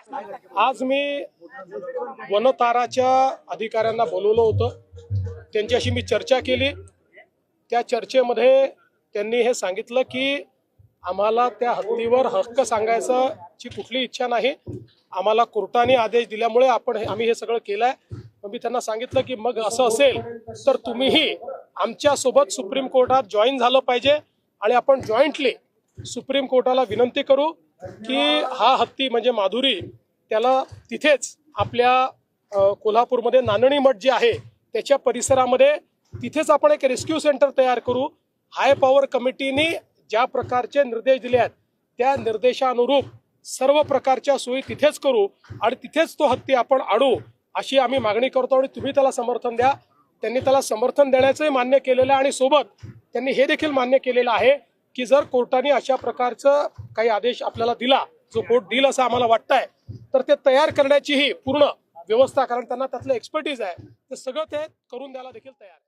आज मी वनताराच्या अधिकाऱ्यांना बोलवलं होतं, त्यांच्याशी मी चर्चा केली। त्या चर्चेमध्ये त्यांनी हे सांगितलं की आम्हाला त्या हत्तीवर हक्क सांगायची कुठली इच्छा नाही, आम्हाला कोर्टाने आदेश दिल्यामुळे आम्ही हे सगळं केलंय। मी त्यांना सांगितलं की मग असं असेल तर तुम्हीही आमच्या सोबत सुप्रीम कोर्टात जॉईन झालं पाहिजे आणि आपण जॉईंटली सुप्रीम कोर्टाला विनंती करू की हा हत्ती म्हणजे माधुरी त्याला तिथेच आपल्या कोल्हापूरमध्ये नानणी मठ जे आहे त्याच्या परिसरामध्ये तिथेच आपण एक रेस्क्यू सेंटर तयार करू। हाय पॉवर कमिटीने ज्या प्रकारचे निर्देश दिले आहेत त्या निर्देशानुरूप सर्व प्रकारच्या सोयी तिथेच करू आणि तिथेच तो हत्ती आपण आणू अशी आम्ही मागणी करतो आणि तुम्ही त्याला समर्थन द्या। त्यांनी त्याला समर्थन देण्याचंही मान्य केलेलं आहे आणि सोबत त्यांनी हे देखील मान्य केलेलं आहे की जर कोर्टाने अशा प्रकारचं काही आदेश आपल्याला दिला, जो कोर्ट देईल असं आम्हाला वाटतंय, तर ते तयार करण्याचीही पूर्ण व्यवस्था, कारण त्यांना त्यातलं एक्सपर्टीज आहे, ते सगळं ते करून द्यायला देखील तयार आहे।